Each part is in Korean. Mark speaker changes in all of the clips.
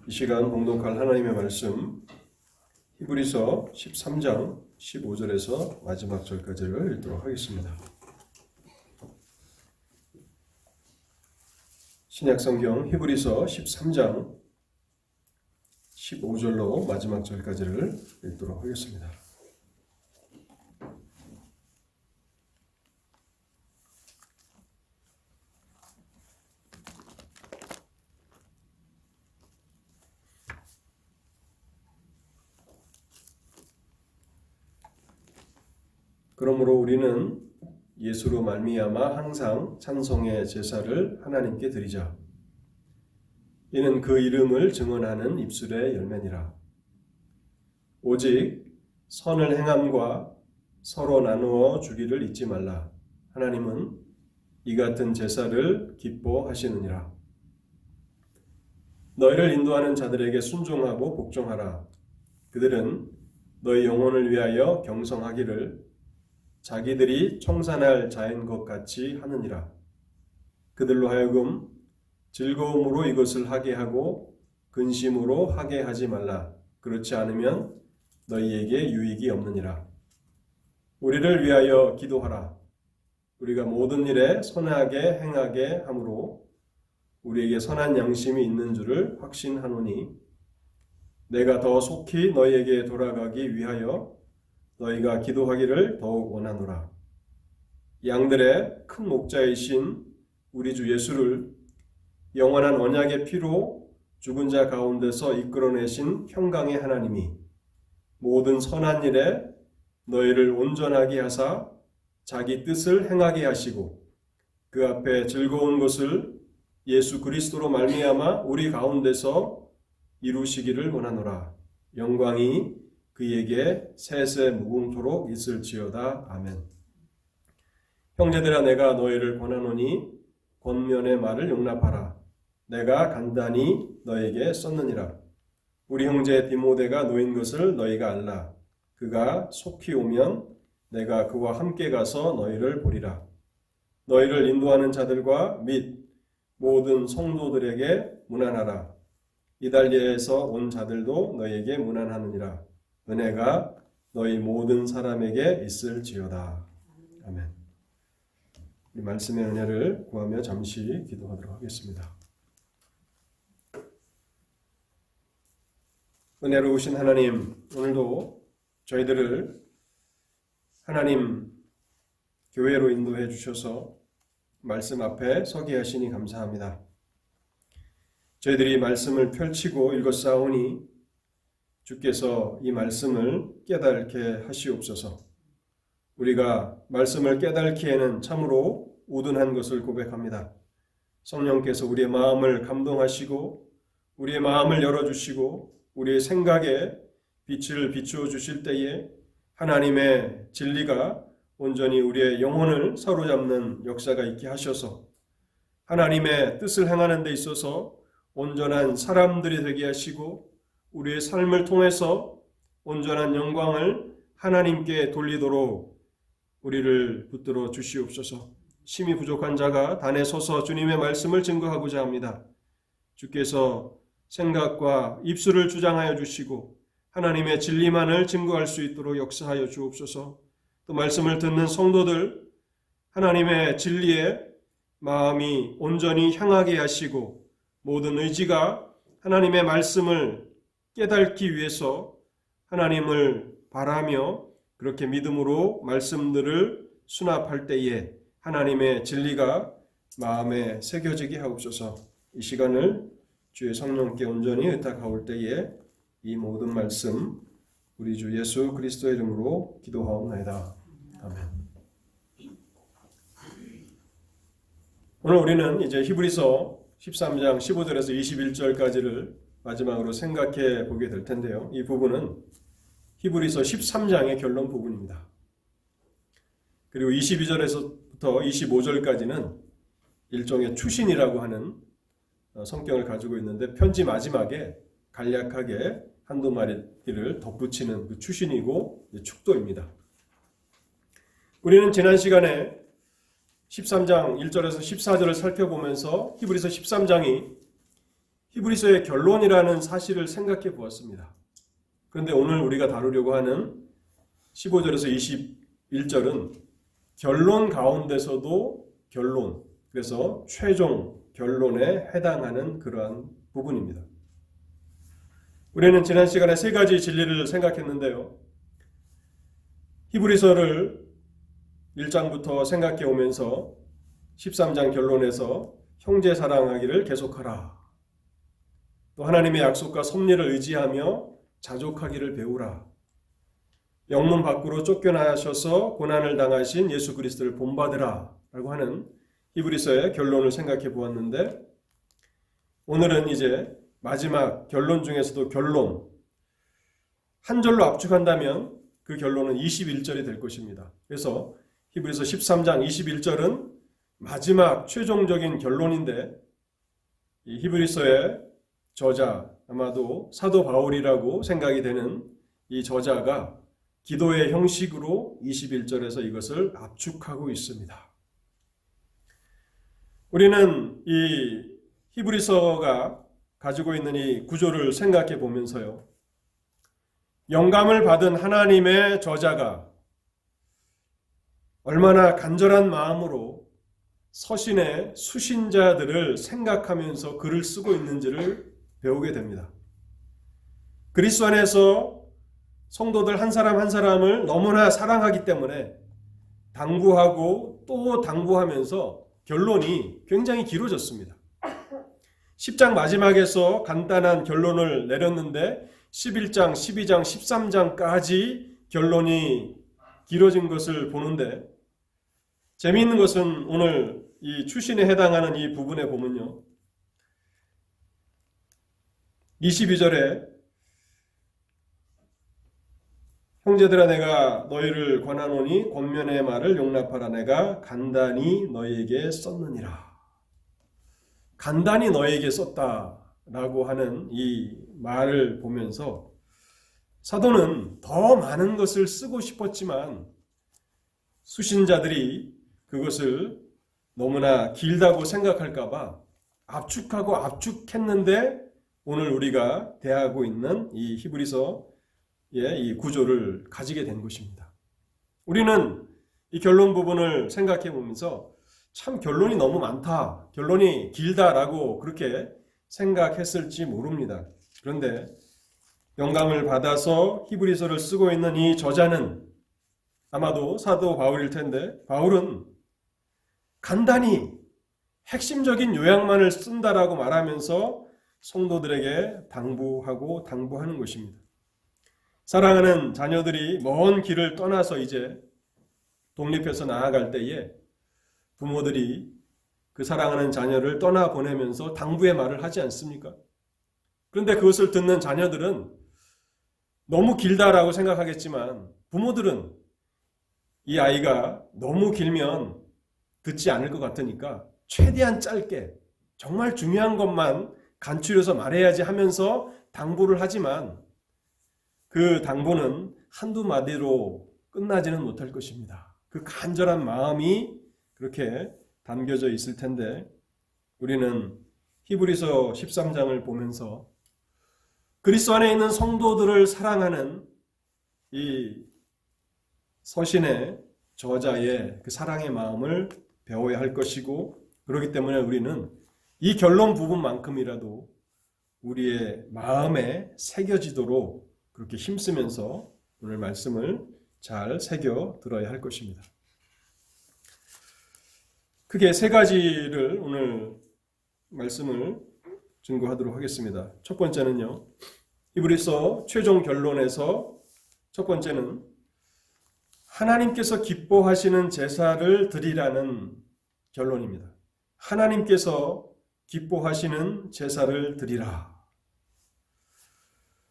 Speaker 1: 이 시간 봉독할 하나님의 말씀 히브리서 13장 15절에서 마지막 절까지를 읽도록 하겠습니다. 신약성경 히브리서 13장 15절로 마지막 절까지를 읽도록 하겠습니다. 그러므로 우리는 예수로 말미암아 항상 찬송의 제사를 하나님께 드리자. 이는 그 이름을 증언하는 입술의 열매니라. 오직 선을 행함과 서로 나누어 주기를 잊지 말라. 하나님은 이 같은 제사를 기뻐하시느니라. 너희를 인도하는 자들에게 순종하고 복종하라. 그들은 너희 영혼을 위하여 경성하기를 자기들이 청산할 자인 것 같이 하느니라. 그들로 하여금 즐거움으로 이것을 하게 하고 근심으로 하게 하지 말라. 그렇지 않으면 너희에게 유익이 없느니라. 우리를 위하여 기도하라. 우리가 모든 일에 선하게 행하게 하므로 우리에게 선한 양심이 있는 줄을 확신하노니 내가 더 속히 너희에게 돌아가기 위하여 너희가 기도하기를 더욱 원하노라. 양들의 큰 목자이신 우리 주 예수를 영원한 언약의 피로 죽은 자 가운데서 이끌어내신 평강의 하나님이 모든 선한 일에 너희를 온전하게 하사 자기 뜻을 행하게 하시고 그 앞에 즐거운 것을 예수 그리스도로 말미암아 우리 가운데서 이루시기를 원하노라. 영광이 그에게 세세 무궁토록 있을지어다. 아멘. 형제들아, 내가 너희를 권하노니 권면의 말을 용납하라. 내가 간단히 너에게 썼느니라. 우리 형제 디모데가 노인 것을 너희가 알라. 그가 속히 오면 내가 그와 함께 가서 너희를 보리라. 너희를 인도하는 자들과 및 모든 성도들에게 문안하라. 이달리아에서 온 자들도 너희에게 문안하느니라. 은혜가 너희 모든 사람에게 있을지어다. 아멘. 이 말씀의 은혜를 구하며 잠시 기도하도록 하겠습니다. 은혜로우신 하나님, 오늘도 저희들을 하나님 교회로 인도해 주셔서 말씀 앞에 서게 하시니 감사합니다. 저희들이 말씀을 펼치고 읽었사오니 주께서 이 말씀을 깨닫게 하시옵소서. 우리가 말씀을 깨닫기에는 참으로 우둔한 것을 고백합니다. 성령께서 우리의 마음을 감동하시고 우리의 마음을 열어주시고 우리의 생각에 빛을 비추어 주실 때에 하나님의 진리가 온전히 우리의 영혼을 사로잡는 역사가 있게 하셔서 하나님의 뜻을 행하는 데 있어서 온전한 사람들이 되게 하시고 우리의 삶을 통해서 온전한 영광을 하나님께 돌리도록 우리를 붙들어 주시옵소서. 심히 부족한 자가 단에 서서 주님의 말씀을 증거하고자 합니다. 주께서 생각과 입술을 주장하여 주시고 하나님의 진리만을 증거할 수 있도록 역사하여 주옵소서. 또 말씀을 듣는 성도들 하나님의 진리에 마음이 온전히 향하게 하시고 모든 의지가 하나님의 말씀을 깨닫기 위해서 하나님을 바라며 그렇게 믿음으로 말씀들을 수납할 때에 하나님의 진리가 마음에 새겨지게 하옵소서. 이 시간을 주의 성령께 온전히 의탁하올 때에 이 모든 말씀 우리 주 예수 그리스도의 이름으로 기도하옵나이다. 아멘. 오늘 우리는 이제 히브리서 13장 15절에서 21절까지를 마지막으로 생각해 보게 될 텐데요. 이 부분은 히브리서 13장의 결론 부분입니다. 그리고 22절에서부터 25절까지는 일종의 추신이라고 하는 성격을 가지고 있는데 편지 마지막에 간략하게 한두 마디를 덧붙이는 그 추신이고 축도입니다. 우리는 지난 시간에 13장 1절에서 14절을 살펴보면서 히브리서 13장이 히브리서의 결론이라는 사실을 생각해 보았습니다. 그런데 오늘 우리가 다루려고 하는 15절에서 21절은 결론 가운데서도 결론, 그래서 최종 결론에 해당하는 그러한 부분입니다. 우리는 지난 시간에 세 가지 진리를 생각했는데요. 히브리서를 1장부터 생각해 오면서 13장 결론에서 형제 사랑하기를 계속하라. 또 하나님의 약속과 섭리를 의지하며 자족하기를 배우라. 영문 밖으로 쫓겨나셔서 고난을 당하신 예수 그리스도를 본받으라 라고 하는 히브리서의 결론을 생각해 보았는데, 오늘은 이제 마지막 결론 중에서도 결론, 한 절로 압축한다면 그 결론은 21절이 될 것입니다. 그래서 히브리서 13장 21절은 마지막 최종적인 결론인데, 이 히브리서의 저자, 아마도 사도 바울이라고 생각이 되는 이 저자가 기도의 형식으로 21절에서 이것을 압축하고 있습니다. 우리는 이 히브리서가 가지고 있는 이 구조를 생각해 보면서요, 영감을 받은 하나님의 저자가 얼마나 간절한 마음으로 서신의 수신자들을 생각하면서 글을 쓰고 있는지를 배우게 됩니다. 그리스도 안에서 성도들 한 사람 한 사람을 너무나 사랑하기 때문에 당부하고 또 당부하면서 결론이 굉장히 길어졌습니다. 10장 마지막에서 간단한 결론을 내렸는데 11장, 12장, 13장까지 결론이 길어진 것을 보는데, 재미있는 것은 오늘 이 추신에 해당하는 이 부분에 보면요, 22절에 형제들아 내가 너희를 권하노니 권면의 말을 용납하라. 내가 간단히 너희에게 썼느니라. 간단히 너희에게 썼다라고 하는 이 말을 보면서 사도는 더 많은 것을 쓰고 싶었지만 수신자들이 그것을 너무나 길다고 생각할까 봐 압축하고 압축했는데, 오늘 우리가 대하고 있는 이 히브리서의 이 구조를 가지게 된 것입니다. 우리는 이 결론 부분을 생각해 보면서 참 결론이 너무 많다, 결론이 길다라고 그렇게 생각했을지 모릅니다. 그런데 영감을 받아서 히브리서를 쓰고 있는 이 저자는 아마도 사도 바울일 텐데, 바울은 간단히 핵심적인 요약만을 쓴다라고 말하면서 성도들에게 당부하는 것입니다. 사랑하는 자녀들이 먼 길을 떠나서 이제 독립해서 나아갈 때에 부모들이 그 사랑하는 자녀를 떠나보내면서 당부의 말을 하지 않습니까? 그런데 그것을 듣는 자녀들은 너무 길다라고 생각하겠지만 부모들은 이 아이가 너무 길면 듣지 않을 것 같으니까 최대한 짧게 정말 중요한 것만 간추려서 말해야지 하면서 당부를 하지만 그 당부는 한두 마디로 끝나지는 못할 것입니다. 그 간절한 마음이 그렇게 담겨져 있을 텐데, 우리는 히브리서 13장을 보면서 그리스도 안에 있는 성도들을 사랑하는 이 서신의 저자의 그 사랑의 마음을 배워야 할 것이고, 그렇기 때문에 우리는 이 결론 부분만큼이라도 우리의 마음에 새겨지도록 그렇게 힘쓰면서 오늘 말씀을 잘 새겨 들어야 할 것입니다. 크게 세 가지를 오늘 말씀을 증거하도록 하겠습니다. 첫 번째는요, 히브리서 최종 결론에서 첫 번째는 하나님께서 기뻐하시는 제사를 드리라는 결론입니다. 하나님께서 기뻐하시는 제사를 드리라.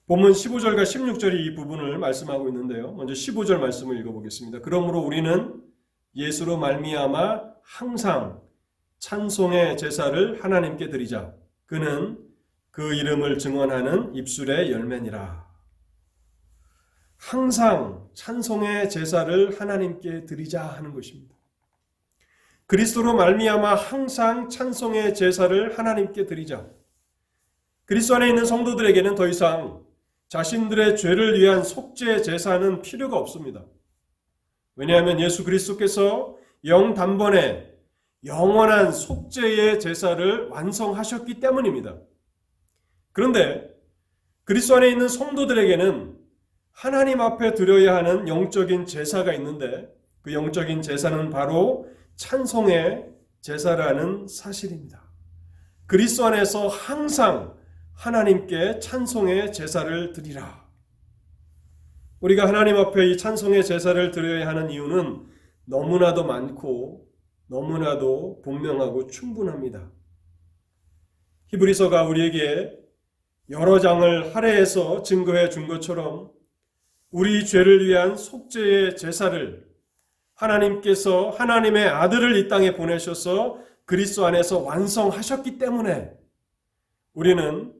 Speaker 1: 본문 15절과 16절이 이 부분을 말씀하고 있는데요. 먼저 15절 말씀을 읽어보겠습니다. 그러므로 우리는 예수로 말미암아 항상 찬송의 제사를 하나님께 드리자. 그는 그 이름을 증언하는 입술의 열매니라. 항상 찬송의 제사를 하나님께 드리자 하는 것입니다. 그리스도로 말미암아 항상 찬송의 제사를 하나님께 드리자. 그리스도 안에 있는 성도들에게는 더 이상 자신들의 죄를 위한 속죄 제사는 필요가 없습니다. 왜냐하면 예수 그리스도께서 영단번에 영원한 속죄의 제사를 완성하셨기 때문입니다. 그런데 그리스도 안에 있는 성도들에게는 하나님 앞에 드려야 하는 영적인 제사가 있는데 그 영적인 제사는 바로 찬송의 제사라는 사실입니다. 그리스도 안에서 항상 하나님께 찬송의 제사를 드리라. 우리가 하나님 앞에 이 찬송의 제사를 드려야 하는 이유는 너무나도 많고 너무나도 분명하고 충분합니다. 히브리서가 우리에게 여러 장을 할애해서 증거해 준 것처럼 우리 죄를 위한 속죄의 제사를 하나님께서 하나님의 아들을 이 땅에 보내셔서 그리스도 안에서 완성하셨기 때문에 우리는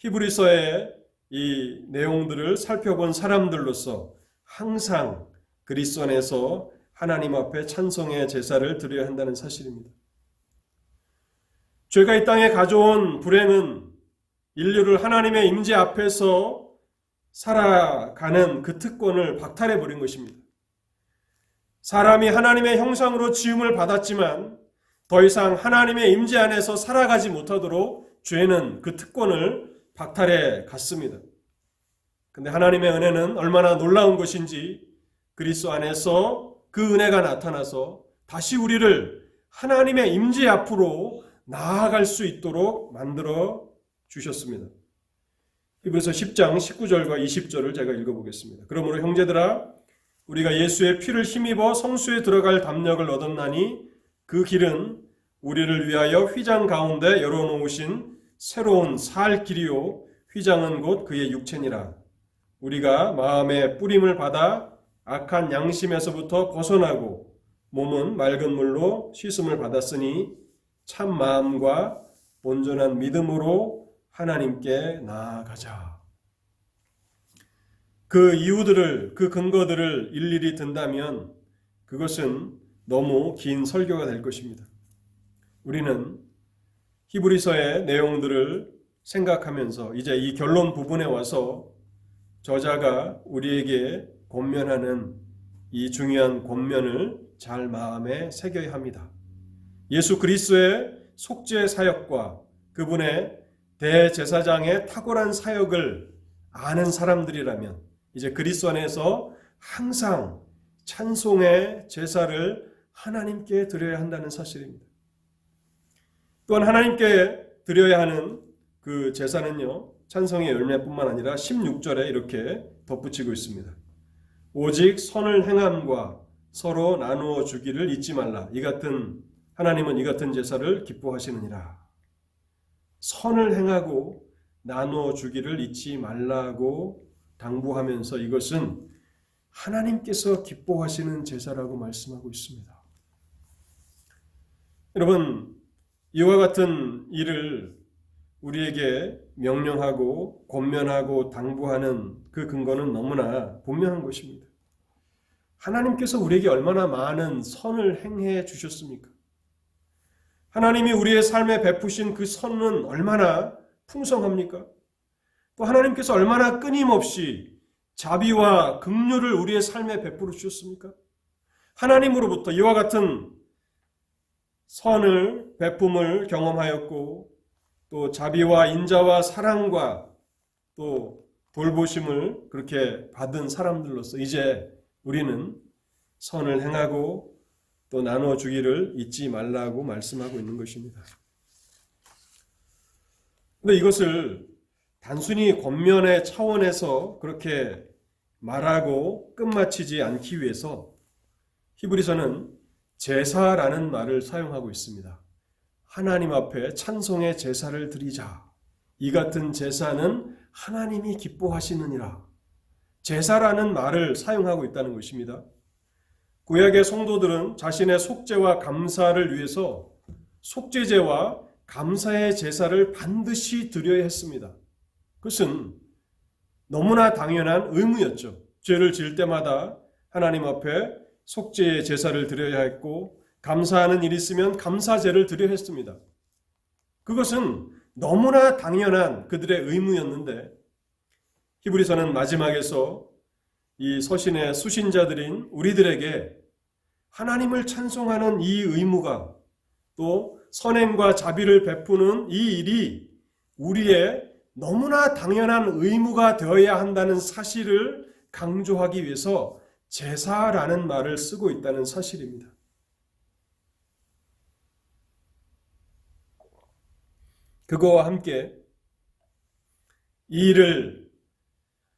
Speaker 1: 히브리서의 이 내용들을 살펴본 사람들로서 항상 그리스도 안에서 하나님 앞에 찬송의 제사를 드려야 한다는 사실입니다. 죄가 이 땅에 가져온 불행은 인류를 하나님의 임재 앞에서 살아가는 그 특권을 박탈해 버린 것입니다. 사람이 하나님의 형상으로 지음을 받았지만 더 이상 하나님의 임재 안에서 살아가지 못하도록 죄는 그 특권을 박탈해 갔습니다. 근데 하나님의 은혜는 얼마나 놀라운 것인지 그리스도 안에서 그 은혜가 나타나서 다시 우리를 하나님의 임재 앞으로 나아갈 수 있도록 만들어 주셨습니다. 히브리서 10장 19절과 20절을 제가 읽어보겠습니다. 그러므로 형제들아 우리가 예수의 피를 힘입어 성수에 들어갈 담력을 얻었나니 그 길은 우리를 위하여 휘장 가운데 열어놓으신 새로운 살 길이요 휘장은 곧 그의 육체니라. 우리가 마음의 뿌림을 받아 악한 양심에서부터 벗어나고 몸은 맑은 물로 씻음을 받았으니 참 마음과 온전한 믿음으로 하나님께 나아가자. 그 이유들을, 그 근거들을 일일이 든다면 그것은 너무 긴 설교가 될 것입니다. 우리는 히브리서의 내용들을 생각하면서 이제 이 결론 부분에 와서 저자가 우리에게 권면하는 이 중요한 권면을 잘 마음에 새겨야 합니다. 예수 그리스도의 속죄 사역과 그분의 대제사장의 탁월한 사역을 아는 사람들이라면 이제 그리스도 안에서 항상 찬송의 제사를 하나님께 드려야 한다는 사실입니다. 또한 하나님께 드려야 하는 그 제사는요, 찬송의 열매뿐만 아니라 16절에 이렇게 덧붙이고 있습니다. 오직 선을 행함과 서로 나누어 주기를 잊지 말라. 하나님은 이 같은 제사를 기뻐하시느니라. 선을 행하고 나누어 주기를 잊지 말라고 당부하면서 이것은 하나님께서 기뻐하시는 제사라고 말씀하고 있습니다. 여러분, 이와 같은 일을 우리에게 명령하고 권면하고 당부하는 그 근거는 너무나 분명한 것입니다. 하나님께서 우리에게 얼마나 많은 선을 행해 주셨습니까? 하나님이 우리의 삶에 베푸신 그 선은 얼마나 풍성합니까? 또 하나님께서 얼마나 끊임없이 자비와 긍휼을 우리의 삶에 베풀어 주셨습니까? 하나님으로부터 이와 같은 선을, 베품을 경험하였고 또 자비와 인자와 사랑과 또 돌보심을 그렇게 받은 사람들로서 이제 우리는 선을 행하고 또 나누어 주기를 잊지 말라고 말씀하고 있는 것입니다. 그런데 이것을 단순히 권면의 차원에서 그렇게 말하고 끝마치지 않기 위해서 히브리서는 제사라는 말을 사용하고 있습니다. 하나님 앞에 찬송의 제사를 드리자. 이 같은 제사는 하나님이 기뻐하시느니라. 제사라는 말을 사용하고 있다는 것입니다. 구약의 성도들은 자신의 속죄와 감사를 위해서 속죄제와 감사의 제사를 반드시 드려야 했습니다. 그것은 너무나 당연한 의무였죠. 죄를 지을 때마다 하나님 앞에 속죄의 제사를 드려야 했고 감사하는 일이 있으면 감사제를 드려야 했습니다. 그것은 너무나 당연한 그들의 의무였는데 히브리서는 마지막에서 이 서신의 수신자들인 우리들에게 하나님을 찬송하는 이 의무가 또 선행과 자비를 베푸는 이 일이 우리의 너무나 당연한 의무가 되어야 한다는 사실을 강조하기 위해서 제사라는 말을 쓰고 있다는 사실입니다. 그거와 함께 이 일을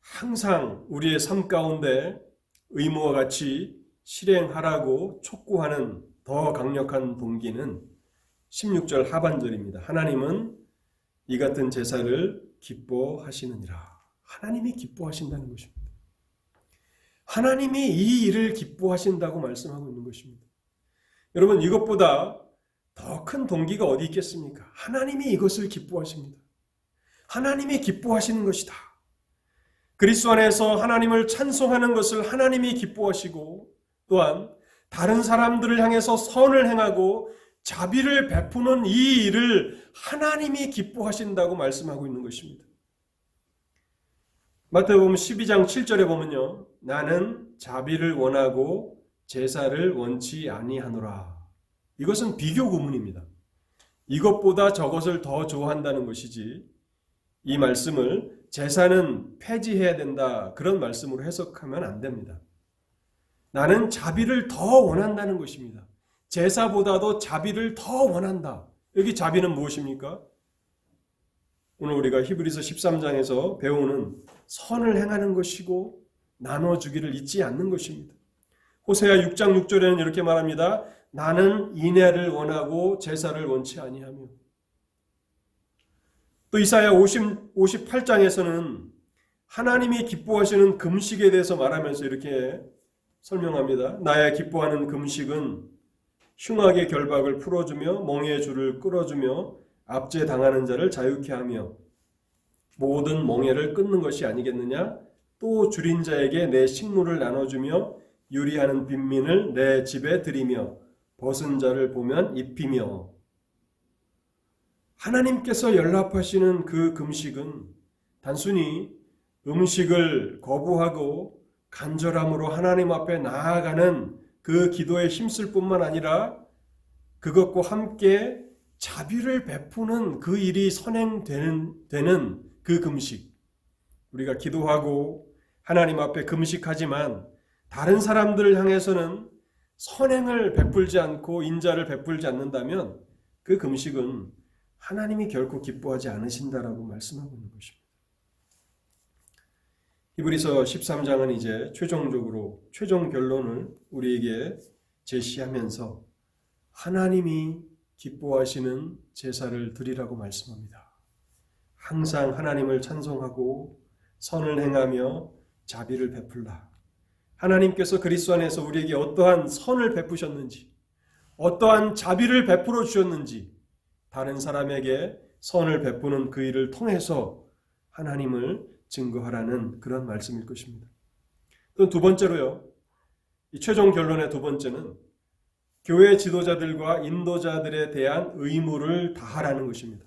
Speaker 1: 항상 우리의 삶 가운데 의무와 같이 실행하라고 촉구하는 더 강력한 동기는 16절 하반절입니다. 하나님은 이 같은 제사를 기뻐하시느니라. 하나님이 기뻐하신다는 것입니다. 하나님이 이 일을 기뻐하신다고 말씀하고 있는 것입니다. 여러분, 이것보다 더 큰 동기가 어디 있겠습니까? 하나님이 이것을 기뻐하십니다. 하나님이 기뻐하시는 것이다. 그리스도 안에서 하나님을 찬송하는 것을 하나님이 기뻐하시고 또한 다른 사람들을 향해서 선을 행하고 자비를 베푸는 이 일을 하나님이 기뻐하신다고 말씀하고 있는 것입니다. 마태복음 12장 7절에 보면요. 나는 자비를 원하고 제사를 원치 아니하노라. 이것은 비교 구문입니다. 이것보다 저것을 더 좋아한다는 것이지 이 말씀을 제사는 폐지해야 된다 그런 말씀으로 해석하면 안 됩니다. 나는 자비를 더 원한다는 것입니다. 제사보다도 자비를 더 원한다. 여기 자비는 무엇입니까? 오늘 우리가 히브리서 13장에서 배우는 선을 행하는 것이고 나눠주기를 잊지 않는 것입니다. 호세아 6장 6절에는 이렇게 말합니다. 나는 인애를 원하고 제사를 원치 아니하며. 또 이사야 58장에서는 하나님이 기뻐하시는 금식에 대해서 말하면서 이렇게 설명합니다. 나의 기뻐하는 금식은 흉악의 결박을 풀어주며 멍에의 줄을 끌어주며 압제당하는 자를 자유케 하며 모든 멍에를 끊는 것이 아니겠느냐? 또 줄인 자에게 내 식물을 나눠주며 유리하는 빈민을 내 집에 들이며 벗은 자를 보면 입히며. 하나님께서 연락하시는 그 금식은 단순히 음식을 거부하고 간절함으로 하나님 앞에 나아가는 그 기도에 힘쓸 뿐만 아니라 그것과 함께 자비를 베푸는 그 일이 선행되는 그 금식. 우리가 기도하고 하나님 앞에 금식하지만 다른 사람들을 향해서는 선행을 베풀지 않고 인자를 베풀지 않는다면 그 금식은 하나님이 결코 기뻐하지 않으신다라고 말씀하고 있는 것입니다. 히브리서 13장은 이제 최종적으로 최종 결론을 우리에게 제시하면서 하나님이 기뻐하시는 제사를 드리라고 말씀합니다. 항상 하나님을 찬송하고 선을 행하며 자비를 베풀라. 하나님께서 그리스도 안에서 우리에게 어떠한 선을 베푸셨는지, 어떠한 자비를 베풀어 주셨는지 다른 사람에게 선을 베푸는 그 일을 통해서 하나님을 증거하라는 그런 말씀일 것입니다. 또 두 번째로요. 이 최종 결론의 두 번째는 교회 지도자들과 인도자들에 대한 의무를 다하라는 것입니다.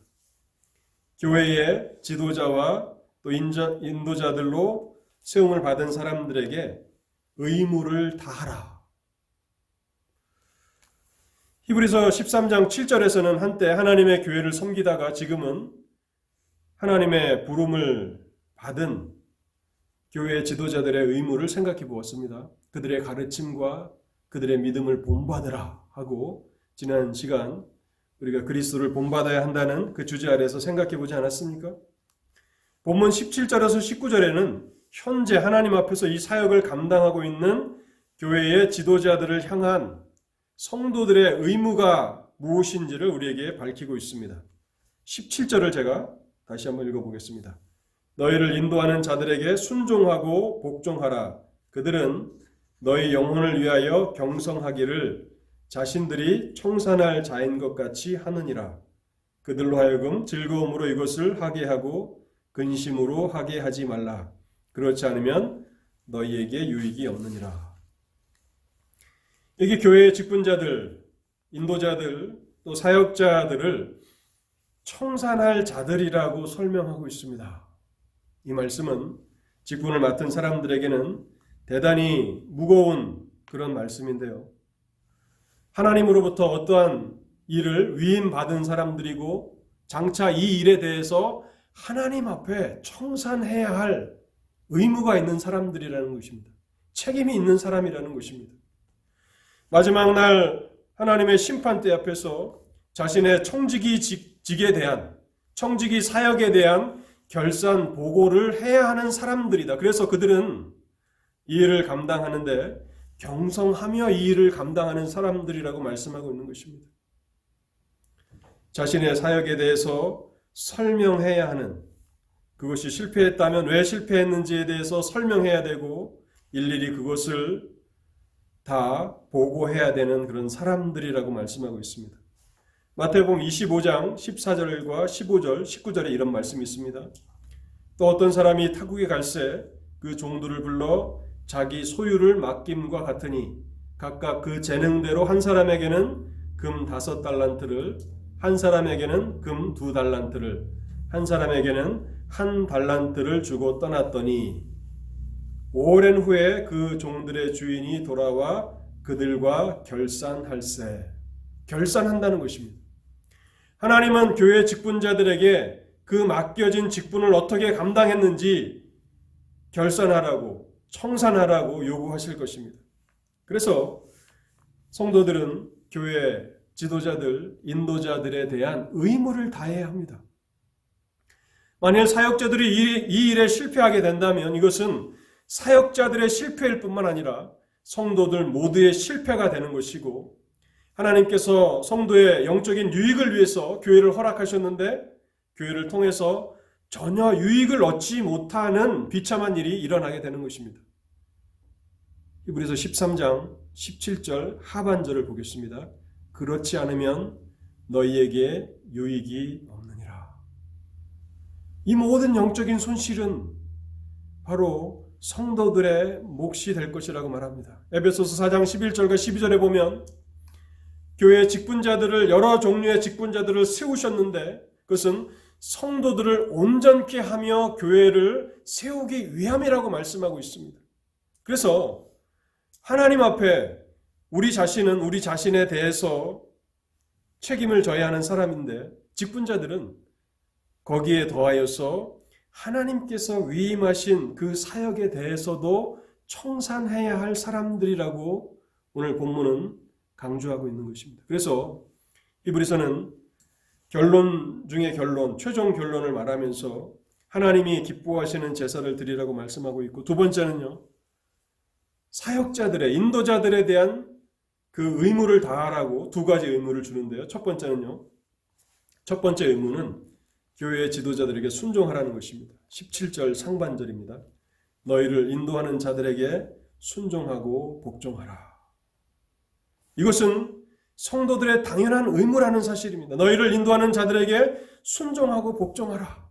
Speaker 1: 교회의 지도자와 또 인도자들로 세움을 받은 사람들에게 의무를 다하라. 히브리서 13장 7절에서는 한때 하나님의 교회를 섬기다가 지금은 하나님의 부름을 받은 교회 지도자들의 의무를 생각해 보았습니다. 그들의 가르침과 그들의 믿음을 본받으라 하고 지난 시간 우리가 그리스도를 본받아야 한다는 그 주제 아래에서 생각해 보지 않았습니까? 본문 17절에서 19절에는 현재 하나님 앞에서 이 사역을 감당하고 있는 교회의 지도자들을 향한 성도들의 의무가 무엇인지를 우리에게 밝히고 있습니다. 17절을 제가 다시 한번 읽어보겠습니다. 너희를 인도하는 자들에게 순종하고 복종하라. 그들은 너희 영혼을 위하여 경성하기를 자신들이 청산할 자인 것 같이 하느니라. 그들로 하여금 즐거움으로 이것을 하게 하고 근심으로 하게 하지 말라. 그렇지 않으면 너희에게 유익이 없느니라. 여기 교회의 직분자들, 인도자들, 또 사역자들을 청산할 자들이라고 설명하고 있습니다. 이 말씀은 직분을 맡은 사람들에게는 대단히 무거운 그런 말씀인데요. 하나님으로부터 어떠한 일을 위임받은 사람들이고 장차 이 일에 대해서 하나님 앞에 청산해야 할 의무가 있는 사람들이라는 것입니다. 책임이 있는 사람이라는 것입니다. 마지막 날 하나님의 심판대 앞에서 자신의 청지기직에 대한, 청지기 사역에 대한 결산 보고를 해야 하는 사람들이다. 그래서 그들은 이 일을 감당하는데 경성하며 이 일을 감당하는 사람들이라고 말씀하고 있는 것입니다. 자신의 사역에 대해서 설명해야 하는, 그것이 실패했다면 왜 실패했는지에 대해서 설명해야 되고 일일이 그것을 다 보고해야 되는 그런 사람들이라고 말씀하고 있습니다. 마태복음 25장 14절과 15절, 19절에 이런 말씀이 있습니다. 또 어떤 사람이 타국에 갈새 그 종들을 불러 자기 소유를 맡김과 같으니 각각 그 재능대로 한 사람에게는 금 5달란트를, 한 사람에게는 금 2달란트를, 한 사람에게는 1달란트를 주고 떠났더니 오랜 후에 그 종들의 주인이 돌아와 그들과 결산할세. 결산한다는 것입니다. 하나님은 교회 직분자들에게 그 맡겨진 직분을 어떻게 감당했는지 결산하라고, 청산하라고 요구하실 것입니다. 그래서 성도들은 교회 지도자들, 인도자들에 대한 의무를 다해야 합니다. 만일 사역자들이 이 일에 실패하게 된다면 이것은 사역자들의 실패일 뿐만 아니라 성도들 모두의 실패가 되는 것이고, 하나님께서 성도의 영적인 유익을 위해서 교회를 허락하셨는데 교회를 통해서 전혀 유익을 얻지 못하는 비참한 일이 일어나게 되는 것입니다. 히브리서 13장 17절 하반절을 보겠습니다. 그렇지 않으면 너희에게 유익이 없느니라. 이 모든 영적인 손실은 바로 성도들의 몫이 될 것이라고 말합니다. 에베소서 4장 11절과 12절에 보면 교회 직분자들을, 여러 종류의 직분자들을 세우셨는데 그것은 성도들을 온전케 하며 교회를 세우기 위함이라고 말씀하고 있습니다. 그래서 하나님 앞에 우리 자신은 우리 자신에 대해서 책임을 져야 하는 사람인데 직분자들은 거기에 더하여서 하나님께서 위임하신 그 사역에 대해서도 청산해야 할 사람들이라고 오늘 본문은 강조하고 있는 것입니다. 그래서 히브리서는 결론 중에 결론, 최종 결론을 말하면서 하나님이 기뻐하시는 제사를 드리라고 말씀하고 있고, 두 번째는요, 사역자들의, 인도자들에 대한 그 의무를 다하라고 두 가지 의무를 주는데요. 첫 번째는요, 첫 번째 의무는 교회의 지도자들에게 순종하라는 것입니다. 17절 상반절입니다. 너희를 인도하는 자들에게 순종하고 복종하라. 이것은 성도들의 당연한 의무라는 사실입니다. 너희를 인도하는 자들에게 순종하고 복종하라.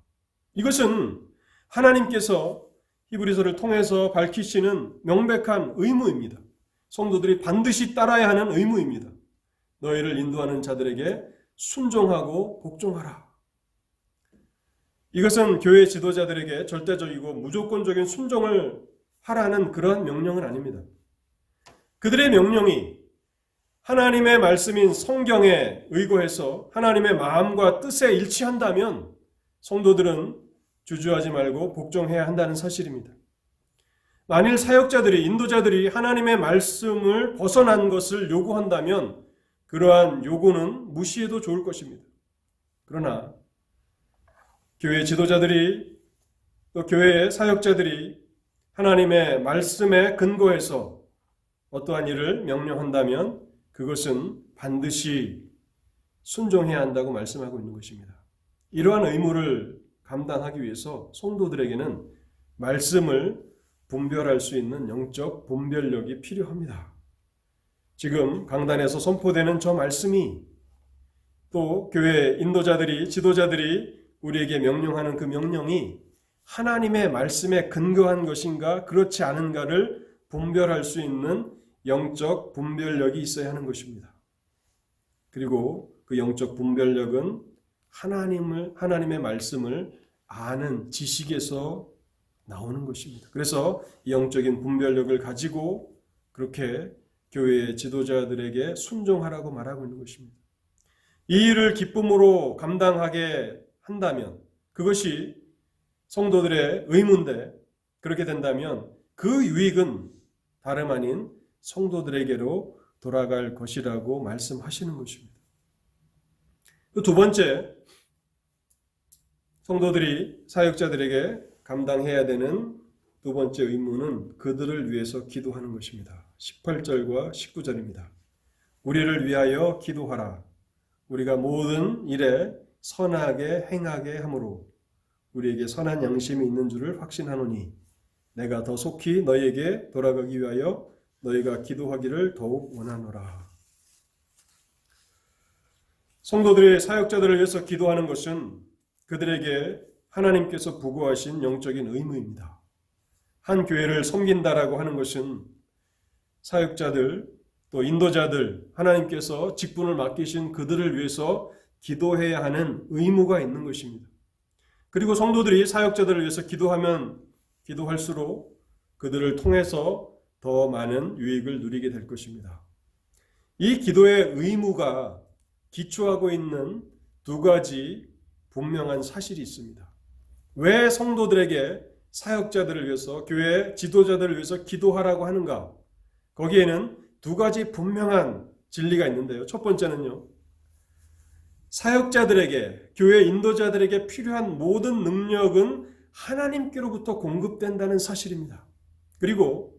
Speaker 1: 이것은 하나님께서 히브리서를 통해서 밝히시는 명백한 의무입니다. 성도들이 반드시 따라야 하는 의무입니다. 너희를 인도하는 자들에게 순종하고 복종하라. 이것은 교회 지도자들에게 절대적이고 무조건적인 순종을 하라는 그러한 명령은 아닙니다. 그들의 명령이 하나님의 말씀인 성경에 의거해서 하나님의 마음과 뜻에 일치한다면 성도들은 주저하지 말고 복종해야 한다는 사실입니다. 만일 사역자들이, 인도자들이 하나님의 말씀을 벗어난 것을 요구한다면 그러한 요구는 무시해도 좋을 것입니다. 그러나 교회 지도자들이, 또 교회의 사역자들이 하나님의 말씀에 근거해서 어떠한 일을 명령한다면 그것은 반드시 순종해야 한다고 말씀하고 있는 것입니다. 이러한 의무를 감당하기 위해서 성도들에게는 말씀을 분별할 수 있는 영적 분별력이 필요합니다. 지금 강단에서 선포되는 저 말씀이, 또 교회 인도자들이, 지도자들이 우리에게 명령하는 그 명령이 하나님의 말씀에 근거한 것인가 그렇지 않은가를 분별할 수 있는 영적 분별력이 있어야 하는 것입니다. 그리고 그 영적 분별력은 하나님의 말씀을 아는 지식에서 나오는 것입니다. 그래서 영적인 분별력을 가지고 그렇게 교회의 지도자들에게 순종하라고 말하고 있는 것입니다. 이 일을 기쁨으로 감당하게 한다면 그것이 성도들의 의무인데 그렇게 된다면 그 유익은 다름 아닌 성도들에게로 돌아갈 것이라고 말씀하시는 것입니다. 두 번째, 성도들이 사역자들에게 감당해야 되는 두 번째 의무는 그들을 위해서 기도하는 것입니다. 18절과 19절입니다. 우리를 위하여 기도하라. 우리가 모든 일에 선하게 행하게 하므로 우리에게 선한 양심이 있는 줄을 확신하노니 내가 더 속히 너희에게 돌아가기 위하여 너희가 기도하기를 더욱 원하노라. 성도들이 사역자들을 위해서 기도하는 것은 그들에게 하나님께서 부과하신 영적인 의무입니다. 한 교회를 섬긴다라고 하는 것은 사역자들 또 인도자들 하나님께서 직분을 맡기신 그들을 위해서 기도해야 하는 의무가 있는 것입니다. 그리고 성도들이 사역자들을 위해서 기도하면 기도할수록 그들을 통해서 더 많은 유익을 누리게 될 것입니다. 이 기도의 의무가 기초하고 있는 두 가지 분명한 사실이 있습니다. 왜 성도들에게 사역자들을 위해서 교회 지도자들을 위해서 기도하라고 하는가? 거기에는 두 가지 분명한 진리가 있는데요. 첫 번째는요. 사역자들에게 교회 인도자들에게 필요한 모든 능력은 하나님께로부터 공급된다는 사실입니다. 그리고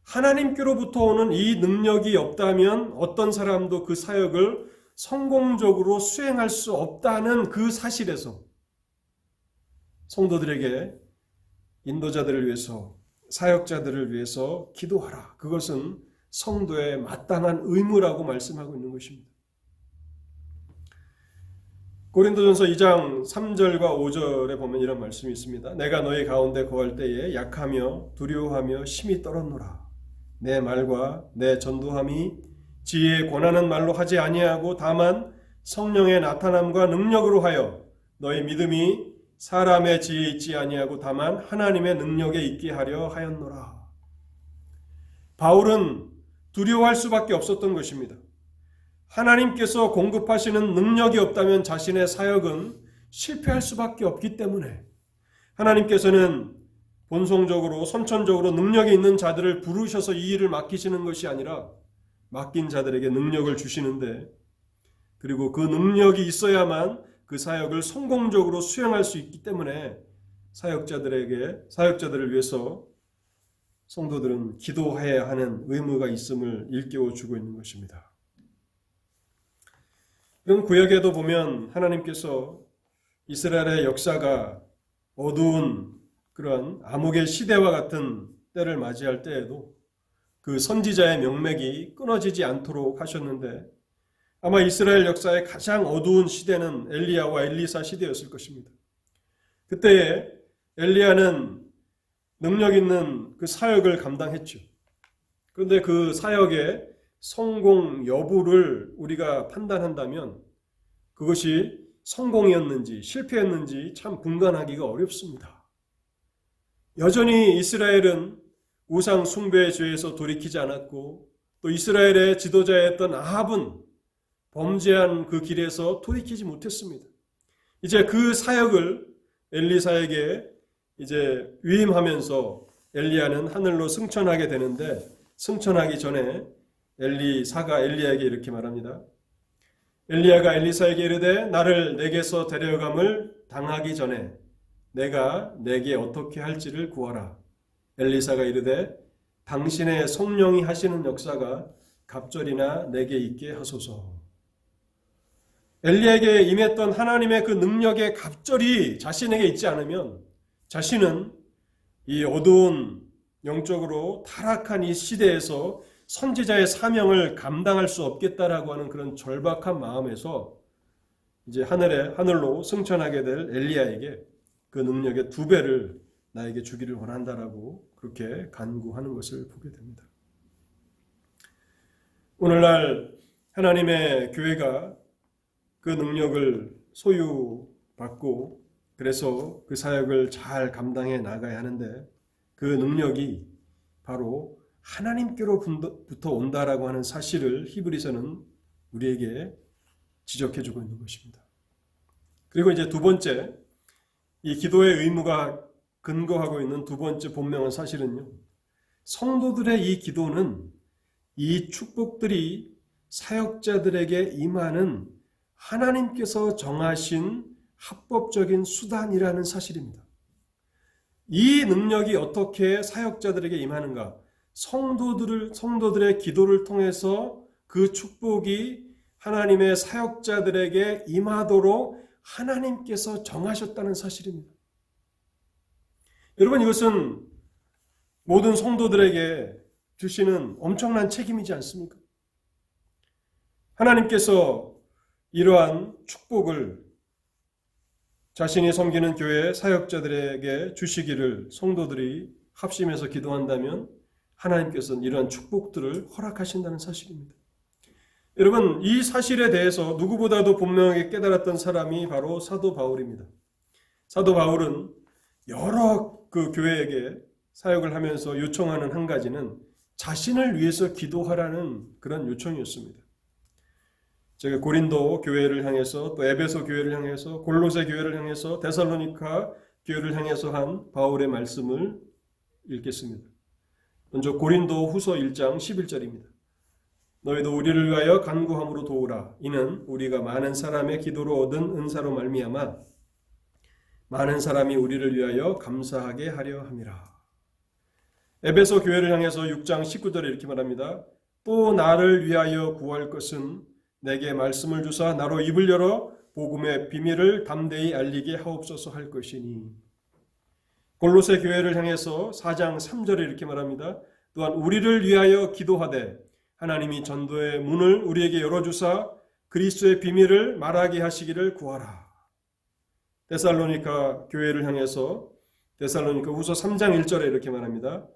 Speaker 1: 하나님께로부터 오는 이 능력이 없다면 어떤 사람도 그 사역을 성공적으로 수행할 수 없다는 그 사실에서 성도들에게 인도자들을 위해서 사역자들을 위해서 기도하라. 그것은 성도의 마땅한 의무라고 말씀하고 있는 것입니다. 고린도전서 2장 3절과 5절에 보면 이런 말씀이 있습니다. 내가 너희 가운데 거할 때에 약하며 두려워하며 심히 떨었노라. 내 말과 내 전도함이 지혜에 권하는 말로 하지 아니하고 다만 성령의 나타남과 능력으로 하여 너희 믿음이 사람의 지혜에 있지 아니하고 다만 하나님의 능력에 있게 하려 하였노라. 바울은 두려워할 수밖에 없었던 것입니다. 하나님께서 공급하시는 능력이 없다면 자신의 사역은 실패할 수밖에 없기 때문에 하나님께서는 본성적으로 선천적으로 능력이 있는 자들을 부르셔서 이 일을 맡기시는 것이 아니라 맡긴 자들에게 능력을 주시는데 그리고 그 능력이 있어야만 그 사역을 성공적으로 수행할 수 있기 때문에 사역자들을 위해서 성도들은 기도해야 하는 의무가 있음을 일깨워 주고 있는 것입니다. 그럼 구약에도 보면 하나님께서 이스라엘의 역사가 어두운 그런 암흑의 시대와 같은 때를 맞이할 때에도 그 선지자의 명맥이 끊어지지 않도록 하셨는데 아마 이스라엘 역사의 가장 어두운 시대는 엘리야와 엘리사 시대였을 것입니다. 그때에 엘리야는 능력 있는 그 사역을 감당했죠. 그런데 그 사역의 성공 여부를 우리가 판단한다면 그것이 성공이었는지 실패였는지 참 분간하기가 어렵습니다. 여전히 이스라엘은 우상 숭배의 죄에서 돌이키지 않았고 또 이스라엘의 지도자였던 아합은 범죄한 그 길에서 돌이키지 못했습니다. 이제 그 사역을 엘리사에게 이제 위임하면서 엘리야는 하늘로 승천하게 되는데 승천하기 전에 엘리사가 엘리야에게 이렇게 말합니다. 엘리야가 엘리사에게 이르되 나를 내게서 데려감을 당하기 전에 내가 내게 어떻게 할지를 구하라. 엘리사가 이르되 당신의 성령이 하시는 역사가 갑절이나 내게 있게 하소서. 엘리야에게 임했던 하나님의 그 능력의 갑절이 자신에게 있지 않으면 자신은 이 어두운 영적으로 타락한 이 시대에서 선지자의 사명을 감당할 수 없겠다라고 하는 그런 절박한 마음에서 이제 하늘로 승천하게 될 엘리야에게 그 능력의 2배를 나에게 주기를 원한다라고 그렇게 간구하는 것을 보게 됩니다. 오늘날 하나님의 교회가 그 능력을 소유받고 그래서 그 사역을 잘 감당해 나가야 하는데 그 능력이 바로 하나님께로부터 온다라고 하는 사실을 히브리서는 우리에게 지적해주고 있는 것입니다. 그리고 이제 두 번째, 이 기도의 의무가 근거하고 있는 두 번째 본명한 사실은요, 성도들의 이 기도는 이 축복들이 사역자들에게 임하는 하나님께서 정하신 합법적인 수단이라는 사실입니다. 이 능력이 어떻게 사역자들에게 임하는가? 성도들의 기도를 통해서 그 축복이 하나님의 사역자들에게 임하도록 하나님께서 정하셨다는 사실입니다. 여러분, 이것은 모든 성도들에게 주시는 엄청난 책임이지 않습니까? 하나님께서 이러한 축복을 자신이 섬기는 교회 사역자들에게 주시기를 성도들이 합심해서 기도한다면 하나님께서는 이러한 축복들을 허락하신다는 사실입니다. 여러분, 이 사실에 대해서 누구보다도 분명하게 깨달았던 사람이 바로 사도 바울입니다. 사도 바울은 여러 그 교회에게 사역을 하면서 요청하는 한 가지는 자신을 위해서 기도하라는 그런 요청이었습니다. 제가 고린도 교회를 향해서 또 에베소 교회를 향해서 골로새 교회를 향해서 데살로니가 교회를 향해서 한 바울의 말씀을 읽겠습니다. 먼저 고린도 후서 1장 11절입니다. 너희도 우리를 위하여 간구함으로 도우라. 이는 우리가 많은 사람의 기도로 얻은 은사로 말미암아 많은 사람이 우리를 위하여 감사하게 하려 함이라. 에베소 교회를 향해서 6장 19절에 이렇게 말합니다. 또 나를 위하여 구할 것은 내게 말씀을 주사 나로 입을 열어 복음의 비밀을 담대히 알리게 하옵소서 할 것이니. 골로새 교회를 향해서 4장 3절에 이렇게 말합니다. 또한 우리를 위하여 기도하되 하나님이 전도의 문을 우리에게 열어주사 그리스도의 비밀을 말하게 하시기를 구하라. 데살로니가 교회를 향해서 데살로니가 후서 3장 1절에 이렇게 말합니다.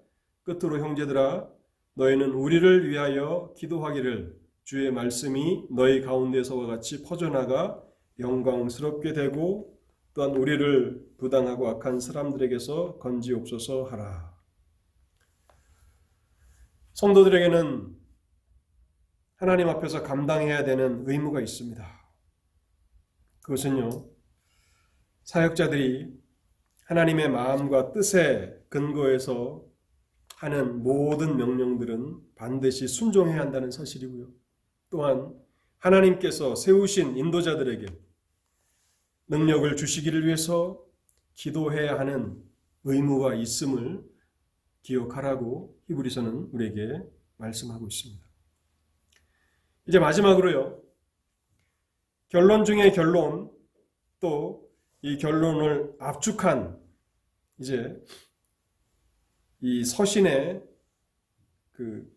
Speaker 1: 끝으로 형제들아 너희는 우리를 위하여 기도하기를 주의 말씀이 너희 가운데서와 같이 퍼져나가 영광스럽게 되고 또한 우리를 부당하고 악한 사람들에게서 건지옵소서 하라. 성도들에게는 하나님 앞에서 감당해야 되는 의무가 있습니다. 그것은요, 사역자들이 하나님의 마음과 뜻에 근거해서 하는 모든 명령들은 반드시 순종해야 한다는 사실이고요. 또한 하나님께서 세우신 인도자들에게 능력을 주시기를 위해서 기도해야 하는 의무가 있음을 기억하라고 히브리서는 우리에게 말씀하고 있습니다. 이제 마지막으로요, 결론 중의 결론, 또 이 결론을 압축한 이제 이 서신의 그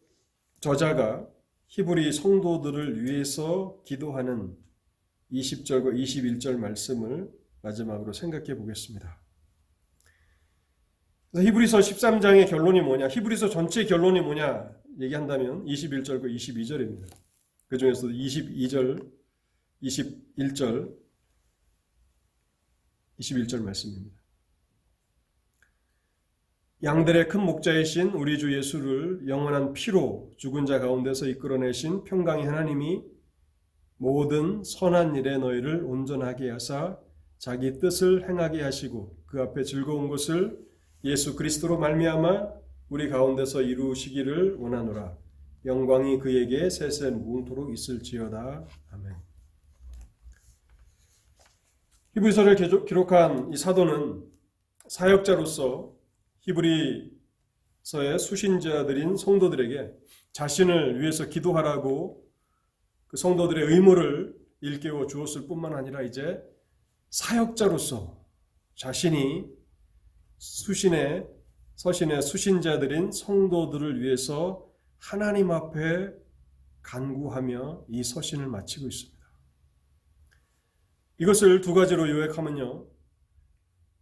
Speaker 1: 저자가 히브리 성도들을 위해서 기도하는 20절과 21절 말씀을 마지막으로 생각해 보겠습니다. 히브리서 13장의 결론이 뭐냐, 히브리서 전체의 결론이 뭐냐 얘기한다면 21절과 22절입니다. 그 중에서도 22절, 21절 말씀입니다. 양들의 큰 목자이신 우리 주 예수를 영원한 피로 죽은 자 가운데서 이끌어내신 평강의 하나님이 모든 선한 일에 너희를 온전하게 하사 자기 뜻을 행하게 하시고 그 앞에 즐거운 것을 예수 그리스도로 말미암아 우리 가운데서 이루시기를 원하노라. 영광이 그에게 세세 무궁토록 있을지어다. 아멘. 히브리서를 기록한 이 사도는 사역자로서 히브리서의 수신자들인 성도들에게 자신을 위해서 기도하라고 그 성도들의 의무를 일깨워 주었을 뿐만 아니라 이제 사역자로서 자신이 서신의 수신자들인 성도들을 위해서 하나님 앞에 간구하며 이 서신을 마치고 있습니다. 이것을 두 가지로 요약하면요,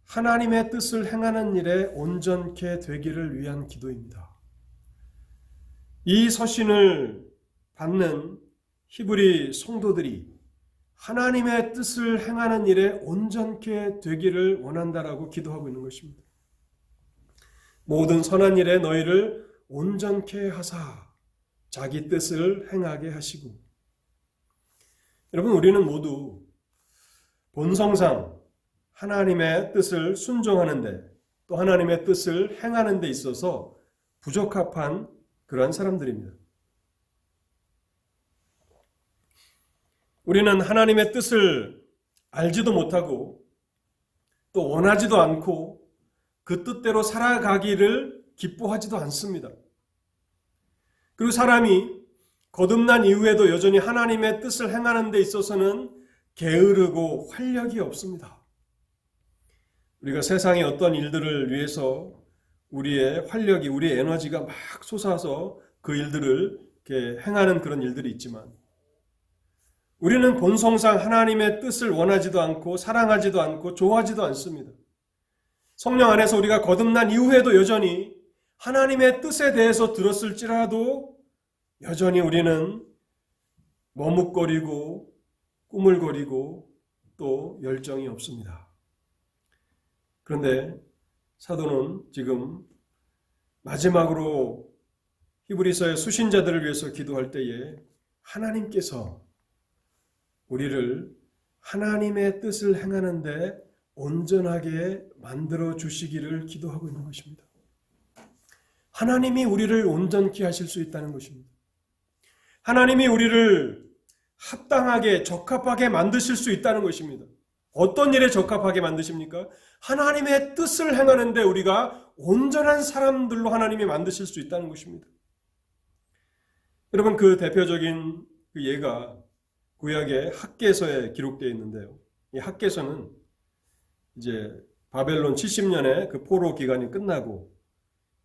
Speaker 1: 하나님의 뜻을 행하는 일에 온전케 되기를 위한 기도입니다. 이 서신을 받는 히브리 성도들이 하나님의 뜻을 행하는 일에 온전케 되기를 원한다라고 기도하고 있는 것입니다. 모든 선한 일에 너희를 온전케 하사 자기 뜻을 행하게 하시고. 여러분, 우리는 모두 본성상 하나님의 뜻을 순종하는데 또 하나님의 뜻을 행하는 데 있어서 부적합한 그러한 사람들입니다. 우리는 하나님의 뜻을 알지도 못하고 또 원하지도 않고 그 뜻대로 살아가기를 기뻐하지도 않습니다. 그리고 사람이 거듭난 이후에도 여전히 하나님의 뜻을 행하는 데 있어서는 게으르고 활력이 없습니다. 우리가 세상의 어떤 일들을 위해서 우리의 활력이, 우리의 에너지가 막 솟아서 그 일들을 이렇게 행하는 그런 일들이 있지만 우리는 본성상 하나님의 뜻을 원하지도 않고 사랑하지도 않고 좋아하지도 않습니다. 성령 안에서 우리가 거듭난 이후에도 여전히 하나님의 뜻에 대해서 들었을지라도 여전히 우리는 머뭇거리고 꾸물거리고 또 열정이 없습니다. 그런데 사도는 지금 마지막으로 히브리서의 수신자들을 위해서 기도할 때에 하나님께서 우리를 하나님의 뜻을 행하는데 온전하게 만들어 주시기를 기도하고 있는 것입니다. 하나님이 우리를 온전케 하실 수 있다는 것입니다. 하나님이 우리를 합당하게 적합하게 만드실 수 있다는 것입니다. 어떤 일에 적합하게 만드십니까? 하나님의 뜻을 행하는데 우리가 온전한 사람들로 하나님이 만드실 수 있다는 것입니다. 여러분, 그 대표적인 그 예가 구약의 학개서에 기록되어 있는데요. 이 학개서는 이제 바벨론 70년의 그 포로 기간이 끝나고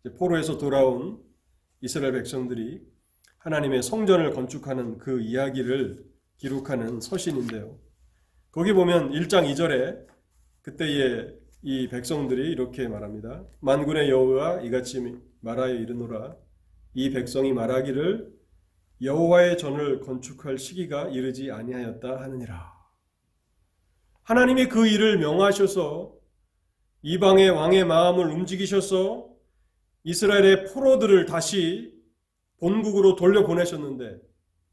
Speaker 1: 이제 포로에서 돌아온 이스라엘 백성들이 하나님의 성전을 건축하는 그 이야기를 기록하는 서신인데요. 거기 보면 1장 2절에 그때의 이 백성들이 이렇게 말합니다. 만군의 여호와 이같이 말하여 이르노라. 이 백성이 말하기를 여호와의 전을 건축할 시기가 이르지 아니하였다 하느니라. 하나님이 그 일을 명하셔서 이방의 왕의 마음을 움직이셔서 이스라엘의 포로들을 다시 본국으로 돌려보내셨는데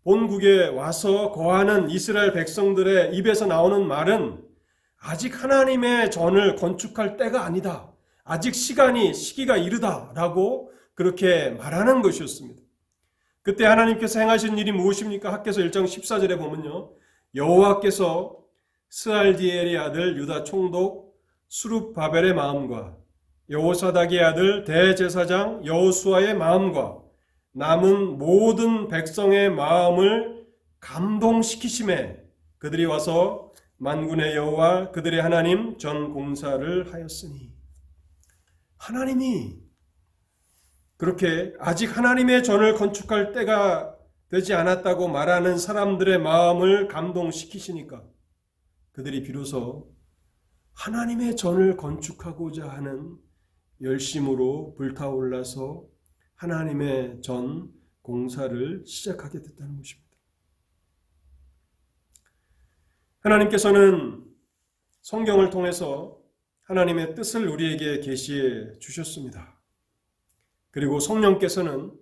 Speaker 1: 본국에 와서 거하는 이스라엘 백성들의 입에서 나오는 말은 아직 하나님의 전을 건축할 때가 아니다. 아직 시기가 이르다라고 그렇게 말하는 것이었습니다. 그때 하나님께서 행하신 일이 무엇입니까? 학개서 1장 14절에 보면요. 여호와께서 스알디엘의 아들 유다 총독 수룹바벨의 마음과 여호사닥의 아들 대제사장 여호수아의 마음과 남은 모든 백성의 마음을 감동시키심에 그들이 와서 만군의 여호와 그들의 하나님 전 공사를 하였으니, 하나님이 그렇게 아직 하나님의 전을 건축할 때가 되지 않았다고 말하는 사람들의 마음을 감동시키시니까 그들이 비로소 하나님의 전을 건축하고자 하는 열심으로 불타올라서 하나님의 전 공사를 시작하게 됐다는 것입니다. 하나님께서는 성경을 통해서 하나님의 뜻을 우리에게 계시해 주셨습니다. 그리고 성령께서는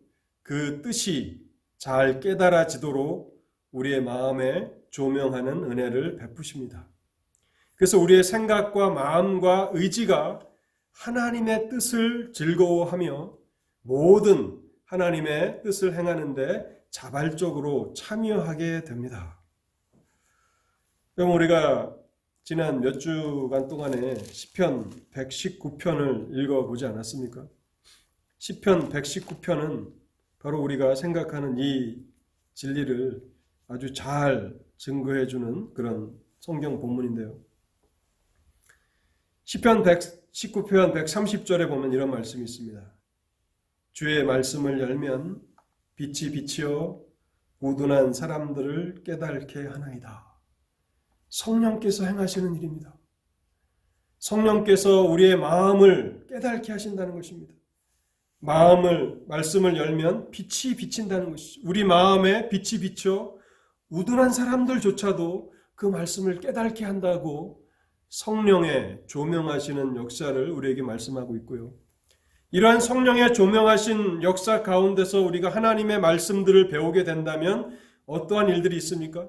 Speaker 1: 그 뜻이 잘 깨달아지도록 우리의 마음에 조명하는 은혜를 베푸십니다. 그래서 우리의 생각과 마음과 의지가 하나님의 뜻을 즐거워하며 모든 하나님의 뜻을 행하는데 자발적으로 참여하게 됩니다. 그럼 우리가 지난 몇 주간 동안에 시편 119편을 읽어보지 않았습니까? 시편 119편은 바로 우리가 생각하는 이 진리를 아주 잘 증거해주는 그런 성경 본문인데요. 시편 119편 130절에 보면 이런 말씀이 있습니다. 주의 말씀을 열면 빛이 비치어 우둔한 사람들을 깨닫게 하나이다. 성령께서 행하시는 일입니다. 성령께서 우리의 마음을 깨닫게 하신다는 것입니다. 말씀을 열면 빛이 비친다는 것이죠. 우리 마음에 빛이 비쳐 우둔한 사람들조차도 그 말씀을 깨닫게 한다고 성령의 조명하시는 역사를 우리에게 말씀하고 있고요. 이러한 성령의 조명하신 역사 가운데서 우리가 하나님의 말씀들을 배우게 된다면 어떠한 일들이 있습니까?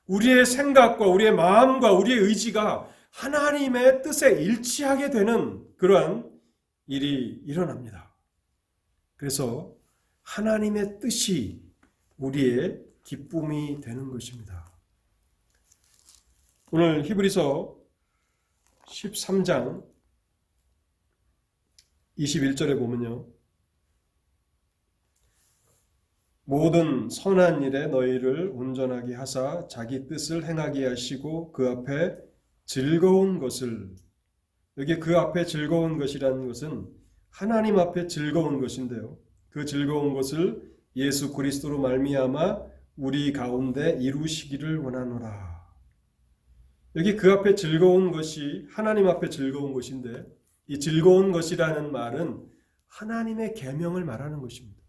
Speaker 1: 우리의 생각과 우리의 마음과 우리의 의지가 하나님의 뜻에 일치하게 되는 그러한 일이 일어납니다. 그래서 하나님의 뜻이 우리의 기쁨이 되는 것입니다. 오늘 히브리서 13장 21절에 보면요. 모든 선한 일에 너희를 온전하게 하사 자기 뜻을 행하게 하시고 그 앞에 즐거운 것을, 여기 그 앞에 즐거운 것이라는 것은 하나님 앞에 즐거운 것인데요. 그 즐거운 것을 예수 그리스도로 말미암아 우리 가운데 이루시기를 원하노라. 여기 그 앞에 즐거운 것이 하나님 앞에 즐거운 것인데, 이 즐거운 것이라는 말은 하나님의 계명을 말하는 것입니다.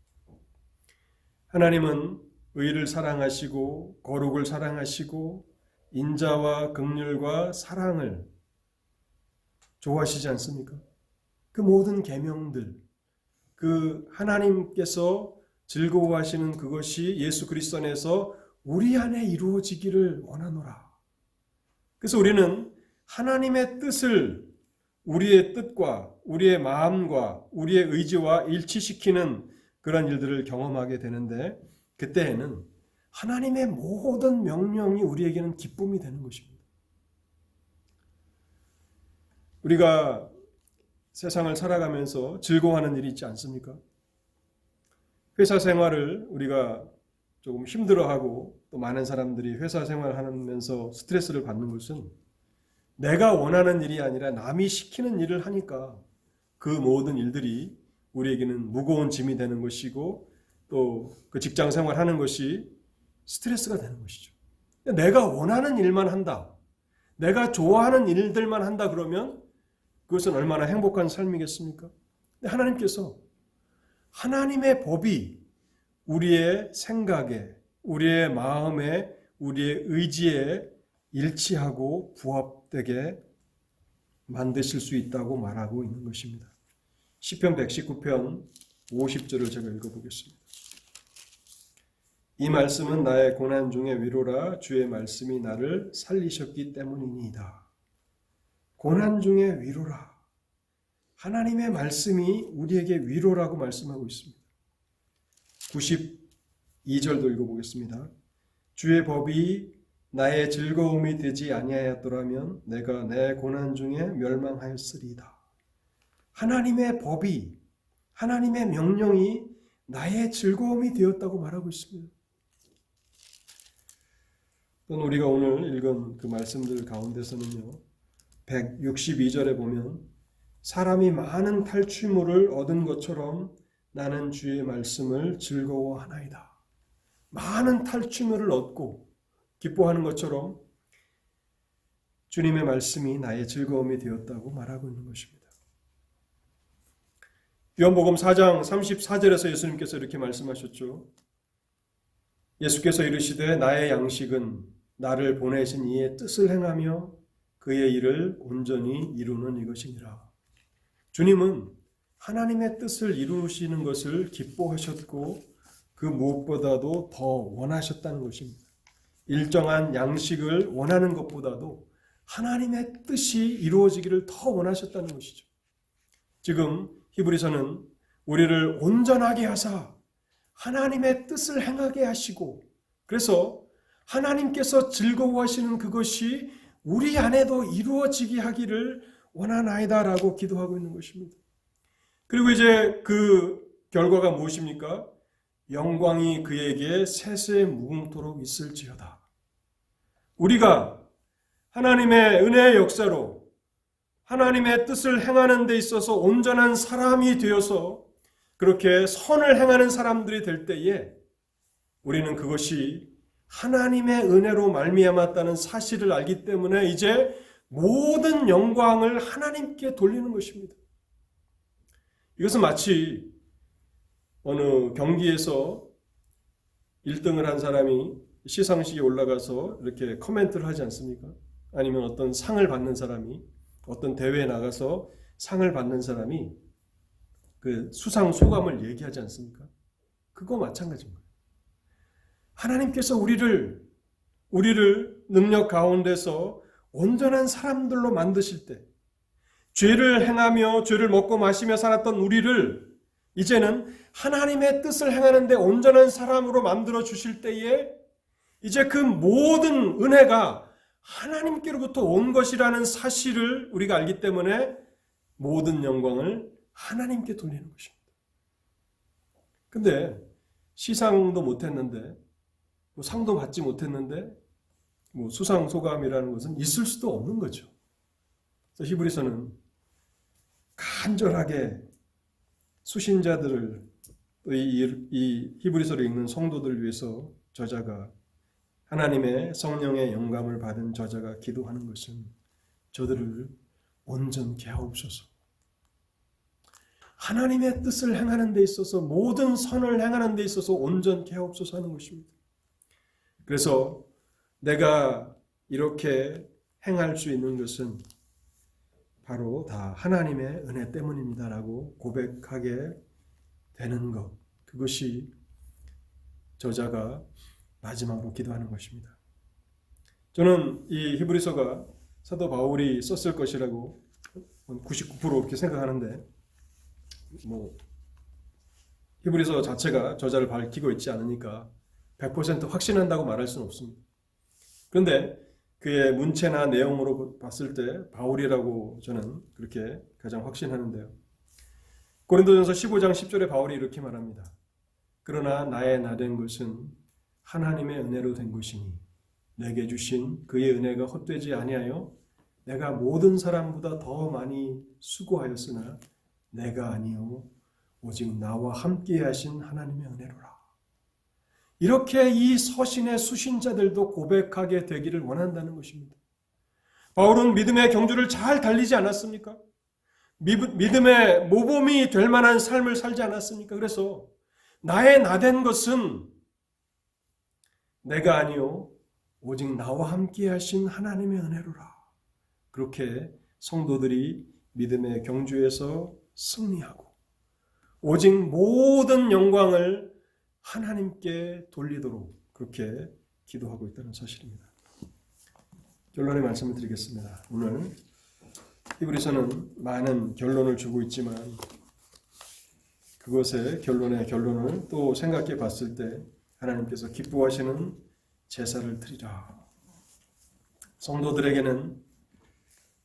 Speaker 1: 하나님은 의를 사랑하시고 거룩을 사랑하시고 인자와 긍휼과 사랑을 좋아하시지 않습니까? 그 모든 계명들, 그 하나님께서 즐거워하시는 그것이 예수 그리스도 안에서 우리 안에 이루어지기를 원하노라. 그래서 우리는 하나님의 뜻을 우리의 뜻과 우리의 마음과 우리의 의지와 일치시키는 그런 일들을 경험하게 되는데, 그때에는 하나님의 모든 명령이 우리에게는 기쁨이 되는 것입니다. 우리가 세상을 살아가면서 즐거워하는 일이 있지 않습니까? 회사 생활을 우리가 조금 힘들어하고 또 많은 사람들이 회사 생활을 하면서 스트레스를 받는 것은 내가 원하는 일이 아니라 남이 시키는 일을 하니까 그 모든 일들이 우리에게는 무거운 짐이 되는 것이고 또 그 직장 생활하는 것이 스트레스가 되는 것이죠. 내가 원하는 일만 한다, 내가 좋아하는 일들만 한다 그러면 그것은 얼마나 행복한 삶이겠습니까? 하나님께서 하나님의 법이 우리의 생각에, 우리의 마음에, 우리의 의지에 일치하고 부합되게 만드실 수 있다고 말하고 있는 것입니다. 시편 119편 50절을 제가 읽어보겠습니다. 이 말씀은 나의 고난 중에 위로라. 주의 말씀이 나를 살리셨기 때문이니이다. 고난 중에 위로라. 하나님의 말씀이 우리에게 위로라고 말씀하고 있습니다. 92절도 읽어보겠습니다. 주의 법이 나의 즐거움이 되지 아니하였더라면 내가 내 고난 중에 멸망하였으리이다. 하나님의 법이, 하나님의 명령이 나의 즐거움이 되었다고 말하고 있습니다. 또는 우리가 오늘 읽은 그 말씀들 가운데서는요, 162절에 보면 사람이 많은 탈취물을 얻은 것처럼 나는 주의 말씀을 즐거워하나이다. 많은 탈취물을 얻고 기뻐하는 것처럼 주님의 말씀이 나의 즐거움이 되었다고 말하고 있는 것입니다. 요한복음 4장 34절에서 예수님께서 이렇게 말씀하셨죠. 예수께서 이르시되 나의 양식은 나를 보내신 이의 뜻을 행하며 그의 일을 온전히 이루는 이것이니라. 주님은 하나님의 뜻을 이루시는 것을 기뻐하셨고 그 무엇보다도 더 원하셨다는 것입니다. 일정한 양식을 원하는 것보다도 하나님의 뜻이 이루어지기를 더 원하셨다는 것이죠. 지금 히브리서는 우리를 온전하게 하사 하나님의 뜻을 행하게 하시고, 그래서 하나님께서 즐거워하시는 그것이 우리 안에도 이루어지게 하기를 원하나이다라고 기도하고 있는 것입니다. 그리고 이제 그 결과가 무엇입니까? 영광이 그에게 세세 무궁토록 있을지어다. 우리가 하나님의 은혜의 역사로 하나님의 뜻을 행하는 데 있어서 온전한 사람이 되어서 그렇게 선을 행하는 사람들이 될 때에 우리는 그것이 하나님의 은혜로 말미암았다는 사실을 알기 때문에 이제 모든 영광을 하나님께 돌리는 것입니다. 이것은 마치 어느 경기에서 1등을 한 사람이 시상식에 올라가서 이렇게 코멘트를 하지 않습니까? 아니면 어떤 상을 받는 사람이 어떤 대회에 나가서 상을 받는 사람이 그 수상 소감을 얘기하지 않습니까? 그거 마찬가지인 거예요. 하나님께서 우리를 능력 가운데서 온전한 사람들로 만드실 때, 죄를 행하며 죄를 먹고 마시며 살았던 우리를 이제는 하나님의 뜻을 행하는데 온전한 사람으로 만들어 주실 때에 이제 그 모든 은혜가 하나님께로부터 온 것이라는 사실을 우리가 알기 때문에 모든 영광을 하나님께 돌리는 것입니다. 근데 시상도 못했는데 상도 받지 못했는데 수상 소감이라는 것은 있을 수도 없는 거죠. 그래서 히브리서는 간절하게 수신자들을 이 히브리서를 읽는 성도들을 위해서 저자가 하나님의 성령의 영감을 받은 저자가 기도하는 것은 저들을 온전케 하옵소서. 하나님의 뜻을 행하는 데 있어서 모든 선을 행하는 데 있어서 온전케 하옵소서 하는 것입니다. 그래서 내가 이렇게 행할 수 있는 것은 바로 다 하나님의 은혜 때문입니다라고 고백하게 되는 것, 그것이 저자가 마지막으로 기도하는 것입니다. 저는 이 히브리서가 사도 바울이 썼을 것이라고 99% 이렇게 생각하는데 히브리서 자체가 저자를 밝히고 있지 않으니까 100% 확신한다고 말할 수는 없습니다. 그런데 그의 문체나 내용으로 봤을 때 바울이라고 저는 그렇게 가장 확신하는데요. 고린도전서 15장 10절에 바울이 이렇게 말합니다. 그러나 나의 나된 것은 하나님의 은혜로 된 것이니 내게 주신 그의 은혜가 헛되지 아니하여 내가 모든 사람보다 더 많이 수고하였으나 내가 아니요 오직 나와 함께 하신 하나님의 은혜로라. 이렇게 이 서신의 수신자들도 고백하게 되기를 원한다는 것입니다. 바울은 믿음의 경주를 잘 달리지 않았습니까? 믿음의 모범이 될 만한 삶을 살지 않았습니까? 그래서 나의 나된 것은 내가 아니요 오직 나와 함께 하신 하나님의 은혜로라. 그렇게 성도들이 믿음의 경주에서 승리하고 오직 모든 영광을 하나님께 돌리도록 그렇게 기도하고 있다는 사실입니다. 결론의 말씀을 드리겠습니다. 오늘 히브리서는 많은 결론을 주고 있지만 그것의 결론을 또 생각해 봤을 때 하나님께서 기뻐하시는 제사를 드리라. 성도들에게는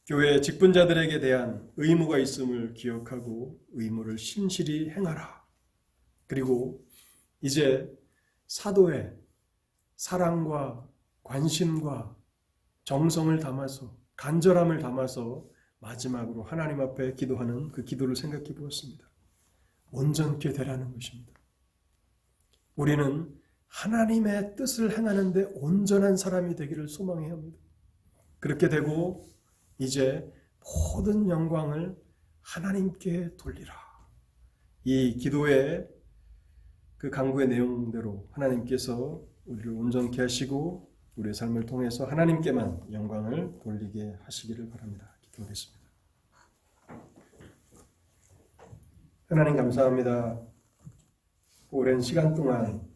Speaker 1: 교회 직분자들에게 대한 의무가 있음을 기억하고 의무를 신실히 행하라. 그리고 이제 사도의 사랑과 관심과 정성을 담아서 간절함을 담아서 마지막으로 하나님 앞에 기도하는 그 기도를 생각해 보았습니다. 온전케 되라는 것입니다. 우리는 하나님의 뜻을 행하는 데 온전한 사람이 되기를 소망해야 합니다. 그렇게 되고 이제 모든 영광을 하나님께 돌리라. 이 기도의 그 간구의 내용대로 하나님께서 우리를 온전케 하시고 우리의 삶을 통해서 하나님께만 영광을 돌리게 하시기를 바랍니다. 기도하겠습니다. 하나님 감사합니다. 오랜 시간 동안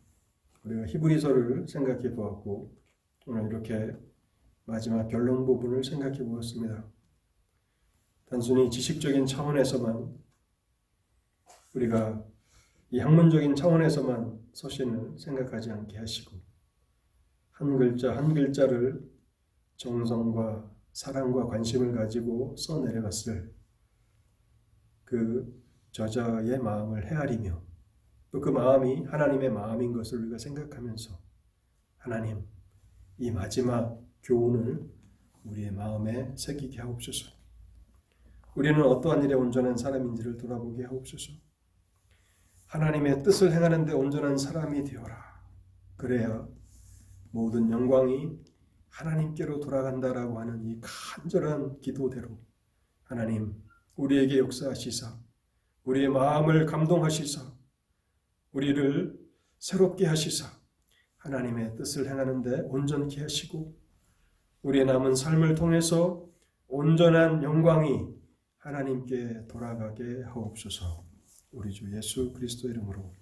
Speaker 1: 우리가 히브리서를 생각해 보았고 오늘 이렇게 마지막 결론 부분을 생각해 보았습니다. 단순히 지식적인 차원에서만 우리가 이 학문적인 차원에서만 서신을 생각하지 않게 하시고 한 글자 한 글자를 정성과 사랑과 관심을 가지고 써내려갔을 그 저자의 마음을 헤아리며 또 그 마음이 하나님의 마음인 것을 우리가 생각하면서 하나님 이 마지막 교훈을 우리의 마음에 새기게 하옵소서. 우리는 어떠한 일에 온전한 사람인지를 돌아보게 하옵소서. 하나님의 뜻을 행하는 데 온전한 사람이 되어라. 그래야 모든 영광이 하나님께로 돌아간다라고 하는 이 간절한 기도대로 하나님 우리에게 역사하시사 우리의 마음을 감동하시사 우리를 새롭게 하시사 하나님의 뜻을 행하는데 온전케 하시고 우리의 남은 삶을 통해서 온전한 영광이 하나님께 돌아가게 하옵소서. 우리 주 예수 그리스도 이름으로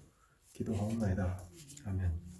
Speaker 1: 기도하옵나이다. 아멘.